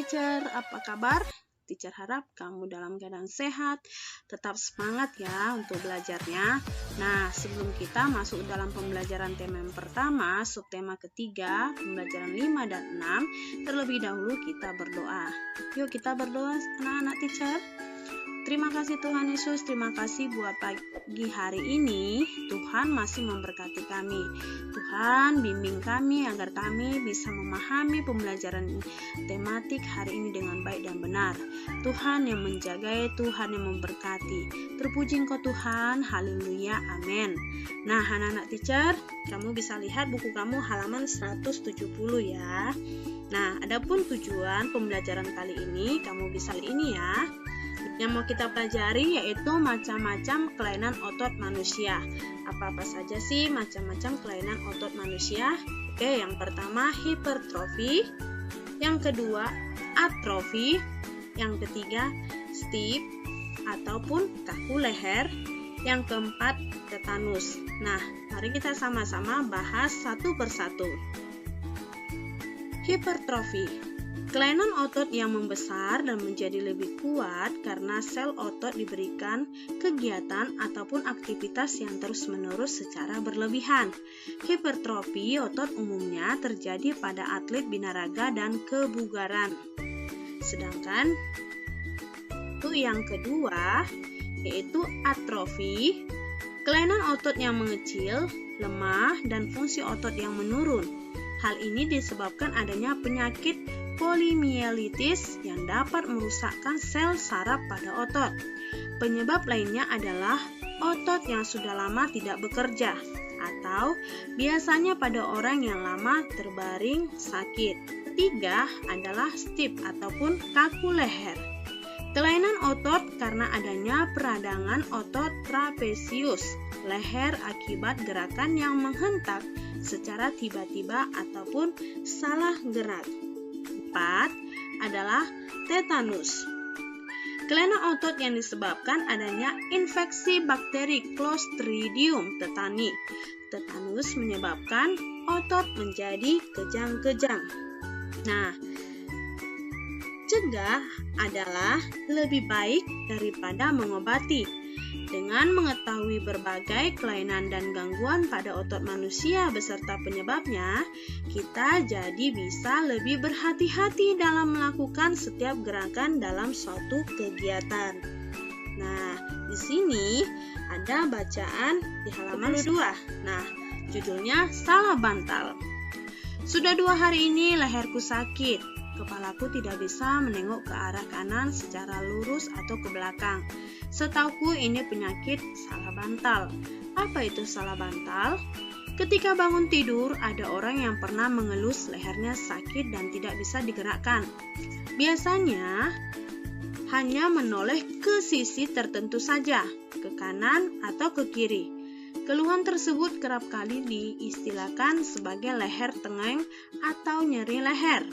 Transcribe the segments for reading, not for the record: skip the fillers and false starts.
teacher, apa kabar? Teacher harap kamu dalam keadaan sehat, tetap semangat ya untuk belajarnya. Nah, sebelum kita masuk dalam pembelajaran tema yang pertama, subtema ketiga, pembelajaran 5 dan 6, terlebih dahulu kita berdoa. Yuk kita berdoa anak-anak teacher. Terima kasih Tuhan Yesus, terima kasih buat pagi hari ini. Tuhan masih memberkati kami. Tuhan bimbing kami agar kami bisa memahami pembelajaran tematik hari ini dengan baik dan benar. Tuhan yang menjaga, Tuhan yang memberkati. Terpuji Engkau Tuhan, haleluya, amin. Nah anak-anak teacher, kamu bisa lihat buku kamu halaman 170 ya. Nah adapun tujuan pembelajaran kali ini, kamu bisa lihat ini ya. Yang mau kita pelajari yaitu macam-macam kelainan otot manusia. Apa-apa saja sih macam-macam kelainan otot manusia? Oke, yang pertama hipertrofi, yang kedua atrofi, yang ketiga stiff ataupun kaku leher, yang keempat tetanus. Nah, mari kita sama-sama bahas satu persatu. Hipertrofi, kelainan otot yang membesar dan menjadi lebih kuat karena sel otot diberikan kegiatan ataupun aktivitas yang terus-menerus secara berlebihan. Hipertrofi otot umumnya terjadi pada atlet binaraga dan kebugaran. Sedangkan itu yang kedua yaitu atrofi, kelainan otot yang mengecil, lemah, dan fungsi otot yang menurun. Hal ini disebabkan adanya penyakit polimielitis yang dapat merusakkan sel saraf pada otot. Penyebab lainnya adalah otot yang sudah lama tidak bekerja atau biasanya pada orang yang lama terbaring sakit. Ketiga adalah stiff ataupun kaku leher. Kelainan otot karena adanya peradangan otot trapesius leher akibat gerakan yang menghentak secara tiba-tiba ataupun salah gerak. 4 adalah tetanus. Kelainan otot yang disebabkan adanya infeksi bakteri Clostridium tetani. Tetanus menyebabkan otot menjadi kejang-kejang. Nah, cegah adalah lebih baik daripada mengobati. Dengan mengetahui berbagai kelainan dan gangguan pada otot manusia beserta penyebabnya, kita jadi bisa lebih berhati-hati dalam melakukan setiap gerakan dalam suatu kegiatan. Nah, di sini ada bacaan di halaman 2. Nah, judulnya salah bantal. Sudah 2 hari ini leherku sakit. Kepalaku tidak bisa menengok ke arah kanan secara lurus atau ke belakang. Setauku ini penyakit salah bantal. Apa itu salah bantal? Ketika bangun tidur, ada orang yang pernah mengelus lehernya sakit dan tidak bisa digerakkan. Biasanya hanya menoleh ke sisi tertentu saja, ke kanan atau ke kiri. Keluhan tersebut kerap kali diistilahkan sebagai leher tengeng atau nyeri leher.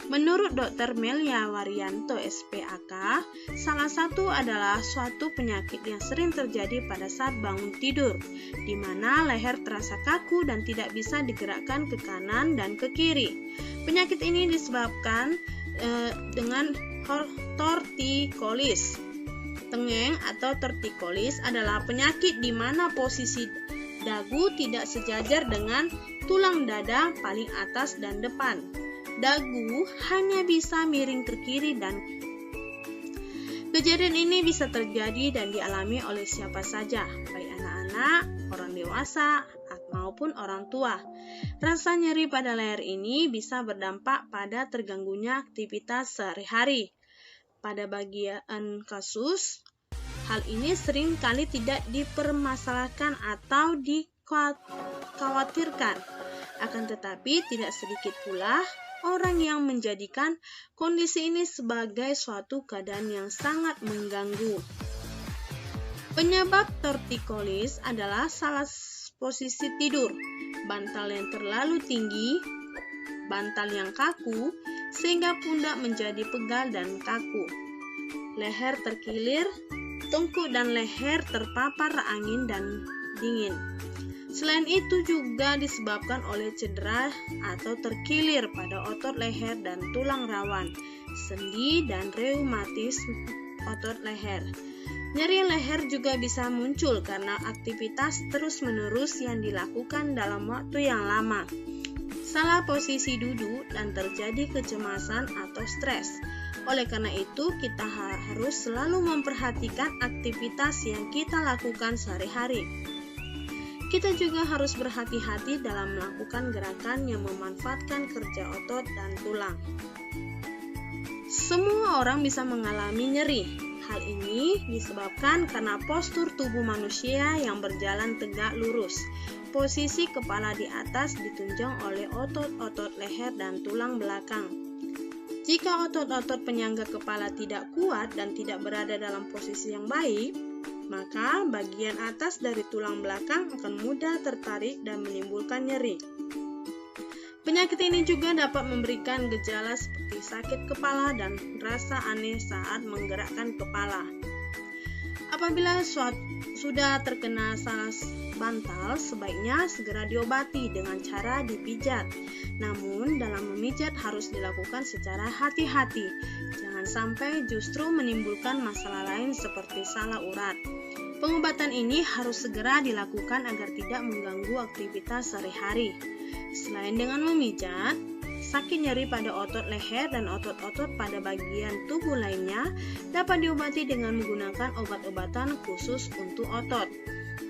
Menurut Dr. Melia Waryanto SPAK, salah satu adalah suatu penyakit yang sering terjadi pada saat bangun tidur, di mana leher terasa kaku dan tidak bisa digerakkan ke kanan dan ke kiri. Penyakit ini disebabkan dengan torticollis. Tengeng atau torticollis adalah penyakit di mana posisi dagu tidak sejajar dengan tulang dada paling atas dan depan. Dagu hanya bisa miring ke kiri dan kejadian ini bisa terjadi dan dialami oleh siapa saja, baik anak-anak, orang dewasa, maupun orang tua. Rasa nyeri pada leher ini bisa berdampak pada terganggunya aktivitas sehari-hari. Pada bagian kasus, hal ini sering kali tidak dipermasalahkan atau dikhawatirkan. Akan tetapi tidak sedikit pula orang yang menjadikan kondisi ini sebagai suatu keadaan yang sangat mengganggu. Penyebab torticollis adalah salah posisi tidur, bantal yang terlalu tinggi, bantal yang kaku, sehingga pundak menjadi pegal dan kaku. Leher terkilir, tengkuk dan leher terpapar angin dan dingin. Selain itu juga disebabkan oleh cedera atau terkilir pada otot leher dan tulang rawan, sendi, dan reumatisme otot leher. Nyeri leher juga bisa muncul karena aktivitas terus-menerus yang dilakukan dalam waktu yang lama, salah posisi duduk, dan terjadi kecemasan atau stres. Oleh karena itu, kita harus selalu memperhatikan aktivitas yang kita lakukan sehari-hari. Kita juga harus berhati-hati dalam melakukan gerakan yang memanfaatkan kerja otot dan tulang. Semua orang bisa mengalami nyeri. Hal ini disebabkan karena postur tubuh manusia yang berjalan tegak lurus. Posisi kepala di atas ditunjang oleh otot-otot leher dan tulang belakang. Jika otot-otot penyangga kepala tidak kuat dan tidak berada dalam posisi yang baik, maka bagian atas dari tulang belakang akan mudah tertarik dan menimbulkan nyeri. Penyakit ini juga dapat memberikan gejala seperti sakit kepala dan rasa aneh saat menggerakkan kepala. Apabila sudah terkena salah bantal, sebaiknya segera diobati dengan cara dipijat. Namun, dalam memijat harus dilakukan secara hati-hati. Jangan sampai justru menimbulkan masalah lain seperti salah urat. Pengobatan ini harus segera dilakukan agar tidak mengganggu aktivitas sehari-hari. Selain dengan memijat, sakit nyeri pada otot leher dan otot-otot pada bagian tubuh lainnya dapat diobati dengan menggunakan obat-obatan khusus untuk otot.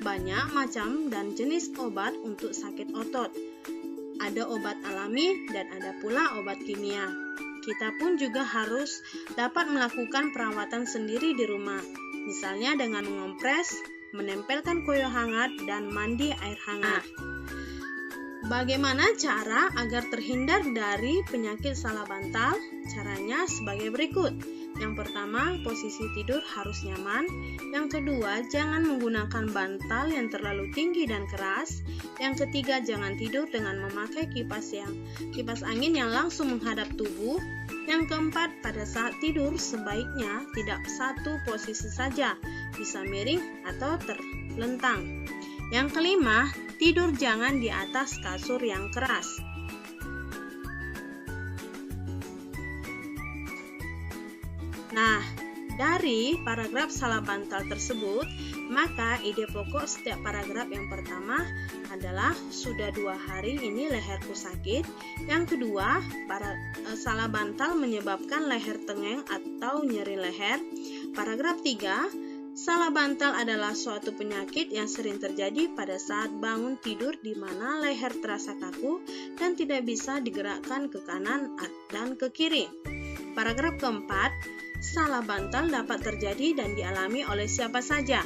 Banyak macam dan jenis obat untuk sakit otot. Ada obat alami dan ada pula obat kimia. Kita pun juga harus dapat melakukan perawatan sendiri di rumah, misalnya dengan mengompres, menempelkan koyo hangat, dan mandi air hangat. Bagaimana cara agar terhindar dari penyakit salah bantal? Caranya sebagai berikut. Yang pertama, posisi tidur harus nyaman. Yang kedua, jangan menggunakan bantal yang terlalu tinggi dan keras. Yang ketiga, jangan tidur dengan memakai kipas angin yang langsung menghadap tubuh. Yang keempat, pada saat tidur sebaiknya tidak satu posisi saja, bisa miring atau terlentang. Yang kelima, tidur jangan di atas kasur yang keras. Nah, dari paragraf salah bantal tersebut, maka ide pokok setiap paragraf yang pertama adalah sudah 2 hari ini leherku sakit. Yang kedua, salah bantal menyebabkan leher tengeng atau nyeri leher. Paragraf 3, salah bantal adalah suatu penyakit yang sering terjadi pada saat bangun tidur di mana leher terasa kaku dan tidak bisa digerakkan ke kanan dan ke kiri. Paragraf keempat, salah bantal dapat terjadi dan dialami oleh siapa saja.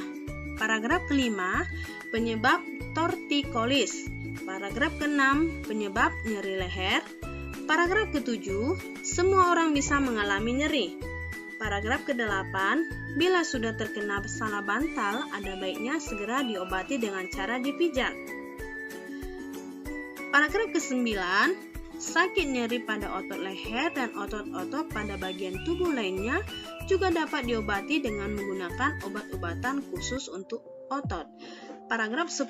Paragraf kelima, penyebab tortikolis. Paragraf keenam, penyebab nyeri leher. Paragraf ketujuh, semua orang bisa mengalami nyeri. Paragraf ke-8, bila sudah terkena salah bantal, ada baiknya segera diobati dengan cara dipijat. Paragraf ke-9, sakit nyeri pada otot leher dan otot-otot pada bagian tubuh lainnya juga dapat diobati dengan menggunakan obat-obatan khusus untuk otot. Paragraf 10,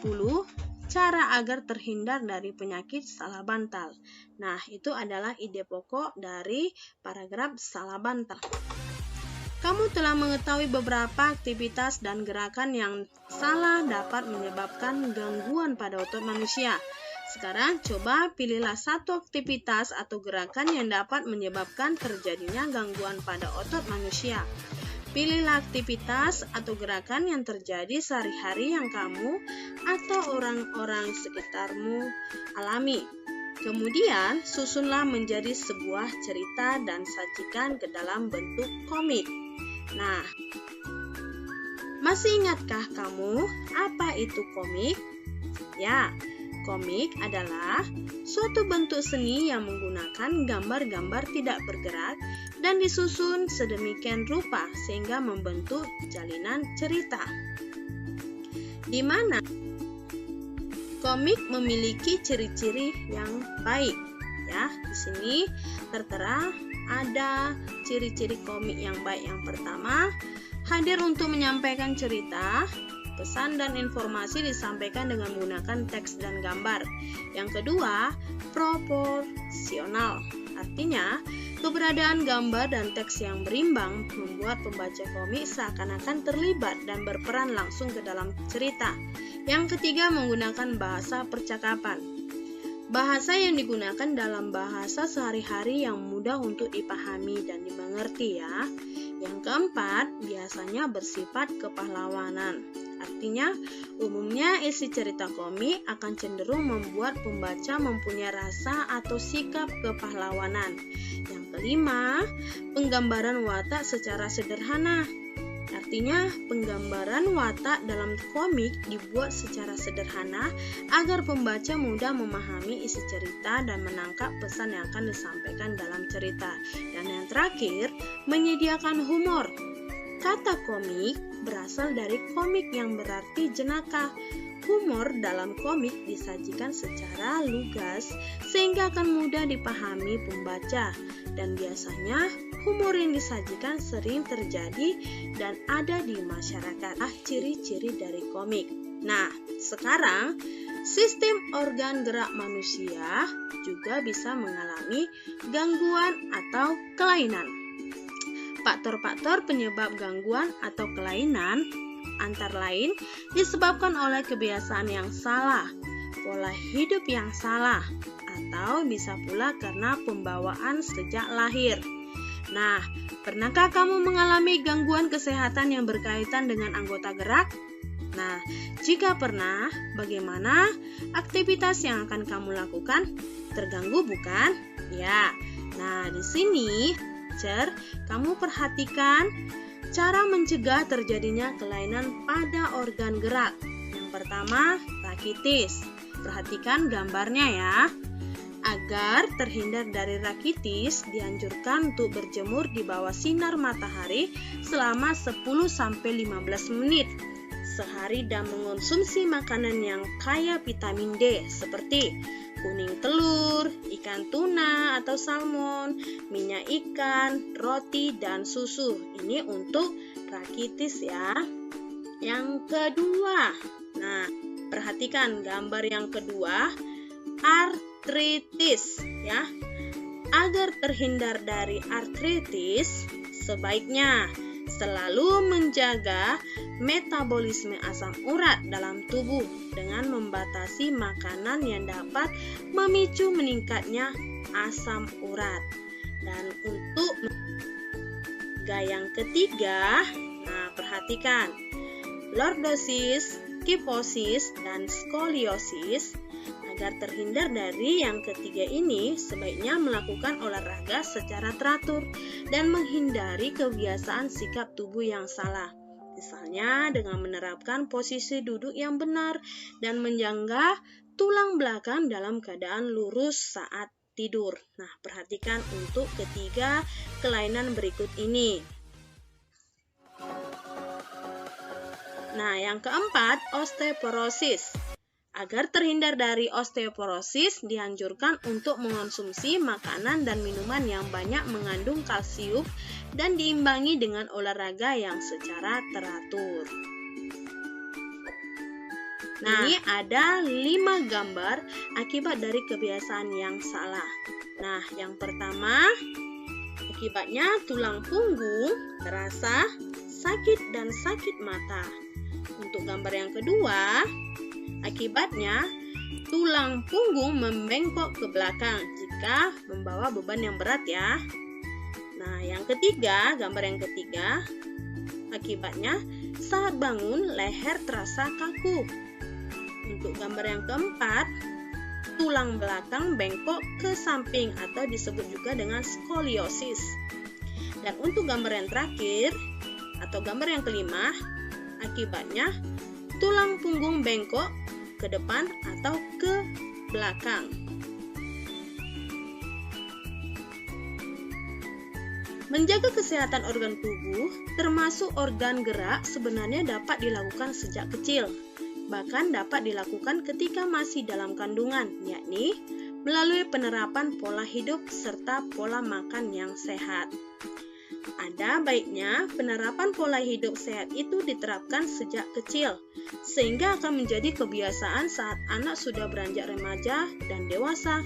cara agar terhindar dari penyakit salah bantal. Nah, itu adalah ide pokok dari paragraf salah bantal. Kamu telah mengetahui beberapa aktivitas dan gerakan yang salah dapat menyebabkan gangguan pada otot manusia. Sekarang coba pilihlah satu aktivitas atau gerakan yang dapat menyebabkan terjadinya gangguan pada otot manusia. Pilihlah aktivitas atau gerakan yang terjadi sehari-hari yang kamu atau orang-orang sekitarmu alami. Kemudian susunlah menjadi sebuah cerita dan sajikan ke dalam bentuk komik. Nah, masih ingatkah kamu apa itu komik? Ya, komik adalah suatu bentuk seni yang menggunakan gambar-gambar tidak bergerak dan disusun sedemikian rupa sehingga membentuk jalinan cerita. Di mana komik memiliki ciri-ciri yang baik. Ya, di sini tertera ada ciri-ciri komik yang baik. Yang pertama, hadir untuk menyampaikan cerita. Pesan dan informasi disampaikan dengan menggunakan teks dan gambar. Yang kedua, proporsional. Artinya, Keberadaan gambar dan teks yang berimbang membuat pembaca komik seakan-akan terlibat dan berperan langsung ke dalam cerita. Yang ketiga, menggunakan bahasa percakapan. Bahasa yang digunakan dalam bahasa sehari-hari yang mudah untuk dipahami dan dimengerti ya. Yang keempat, biasanya bersifat kepahlawanan. Artinya, umumnya isi cerita komik akan cenderung membuat pembaca mempunyai rasa atau sikap kepahlawanan. Yang kelima, penggambaran watak secara sederhana. Artinya, penggambaran watak dalam komik dibuat secara sederhana agar pembaca mudah memahami isi cerita dan menangkap pesan yang akan disampaikan dalam cerita. Dan yang terakhir, menyediakan humor. Kata komik berasal dari komik yang berarti jenaka. Humor dalam komik disajikan secara lugas sehingga akan mudah dipahami pembaca. Dan biasanya humor yang disajikan sering terjadi dan ada di masyarakat. Ciri-ciri dari komik. Nah, sekarang sistem organ gerak manusia juga bisa mengalami gangguan atau kelainan. Faktor-faktor penyebab gangguan atau kelainan antara lain disebabkan oleh kebiasaan yang salah, pola hidup yang salah, atau bisa pula karena pembawaan sejak lahir. Nah, pernahkah kamu mengalami gangguan kesehatan yang berkaitan dengan anggota gerak? Nah, jika pernah, bagaimana aktivitas yang akan kamu lakukan? Terganggu bukan? Ya. Nah, di sini kamu perhatikan cara mencegah terjadinya kelainan pada organ gerak. Yang pertama, rakitis. Perhatikan gambarnya ya. Agar terhindar dari rakitis, dianjurkan untuk berjemur di bawah sinar matahari selama 10-15 menit sehari dan mengonsumsi makanan yang kaya vitamin D seperti kuning telur, ikan tuna atau salmon, minyak ikan, roti, dan susu. Ini untuk rakitis ya. Yang kedua, nah perhatikan gambar yang kedua, artritis ya. Agar terhindar dari artritis, sebaiknya selalu menjaga metabolisme asam urat dalam tubuh dengan membatasi makanan yang dapat memicu meningkatnya asam urat. Dan untuk yang ketiga, nah perhatikan, lordosis, kifosis, dan skoliosis. Agar terhindar dari yang ketiga ini, sebaiknya melakukan olahraga secara teratur dan menghindari kebiasaan sikap tubuh yang salah. Misalnya dengan menerapkan posisi duduk yang benar dan menjaga tulang belakang dalam keadaan lurus saat tidur. Nah, perhatikan untuk ketiga kelainan berikut ini. Nah, yang keempat, osteoporosis. Agar terhindar dari osteoporosis, dianjurkan untuk mengonsumsi makanan dan minuman yang banyak mengandung kalsium dan diimbangi dengan olahraga yang secara teratur. Nah, ini ada 5 gambar akibat dari kebiasaan yang salah. Nah, yang pertama, akibatnya tulang punggung terasa sakit dan sakit mata. Untuk gambar yang kedua, akibatnya tulang punggung membengkok ke belakang jika membawa beban yang berat ya. Nah, yang ketiga, gambar yang ketiga, akibatnya saat bangun leher terasa kaku. Untuk gambar yang keempat, tulang belakang bengkok ke samping atau disebut juga dengan skoliosis. Dan untuk gambar yang terakhir atau gambar yang kelima, akibatnya tulang punggung bengkok ke depan atau ke belakang. Menjaga kesehatan organ tubuh, termasuk organ gerak, sebenarnya dapat dilakukan sejak kecil. Bahkan dapat dilakukan ketika masih dalam kandungan, yakni melalui penerapan pola hidup serta pola makan yang sehat. Ada baiknya penerapan pola hidup sehat itu diterapkan sejak kecil, sehingga akan menjadi kebiasaan saat anak sudah beranjak remaja dan dewasa.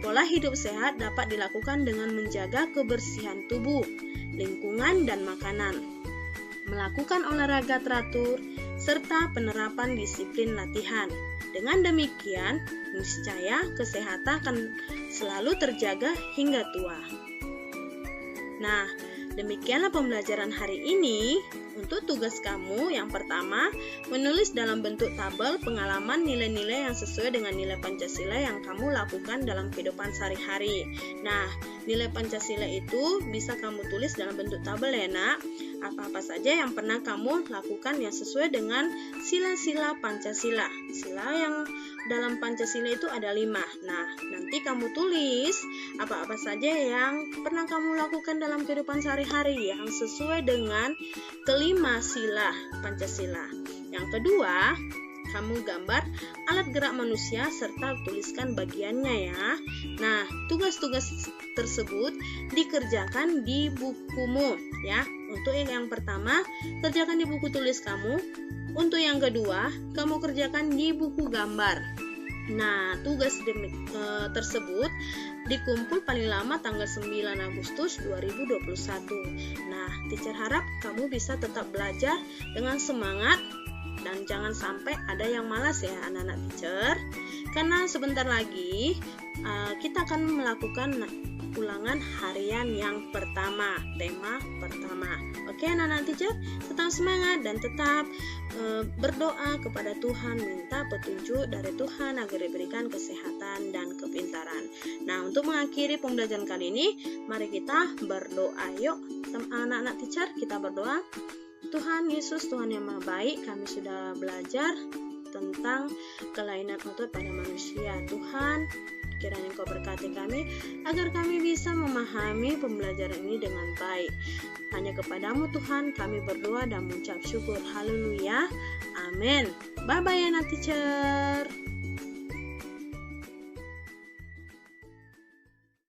Pola hidup sehat dapat dilakukan dengan menjaga kebersihan tubuh, lingkungan, dan makanan, melakukan olahraga teratur, serta penerapan disiplin latihan. Dengan demikian, niscaya kesehatan akan selalu terjaga hingga tua. Nah, demikianlah pembelajaran hari ini. Untuk tugas kamu yang pertama, menulis dalam bentuk tabel pengalaman nilai-nilai yang sesuai dengan nilai Pancasila yang kamu lakukan dalam kehidupan sehari-hari. Nah, nilai Pancasila itu bisa kamu tulis dalam bentuk tabel ya nak. Apa-apa saja yang pernah kamu lakukan yang sesuai dengan sila-sila Pancasila. Sila yang dalam Pancasila itu ada 5. Nah, nanti kamu tulis apa-apa saja yang pernah kamu lakukan dalam kehidupan sehari-hari yang sesuai dengan kelima sila Pancasila. Yang kedua, kamu gambar alat gerak manusia serta tuliskan bagiannya ya. Nah, tugas-tugas tersebut dikerjakan di bukumu ya. Untuk yang pertama, kerjakan di buku tulis kamu. Untuk yang kedua, kamu kerjakan di buku gambar. Nah, tugas tersebut dikumpul paling lama tanggal 9 Agustus 2021. Nah, teacher harap kamu bisa tetap belajar dengan semangat dan jangan sampai ada yang malas ya anak-anak teacher. Karena sebentar lagi kita akan melakukan ulangan harian yang pertama, tema pertama. Oke anak-anak teacher, tetap semangat dan tetap berdoa kepada Tuhan, minta petunjuk dari Tuhan agar diberikan kesehatan dan kepintaran. Nah, untuk mengakhiri pembelajaran kali ini, mari kita berdoa. Yuk anak-anak teacher, kita berdoa. Tuhan Yesus, Tuhan yang Maha Baik, kami sudah belajar tentang kelainan otot pada manusia. Tuhan, kiranya Engkau berkati kami agar kami bisa memahami pembelajaran ini dengan baik. Hanya kepadamu Tuhan kami berdoa dan mengucap syukur. Haleluya. Amin. Bye-bye anak teacher.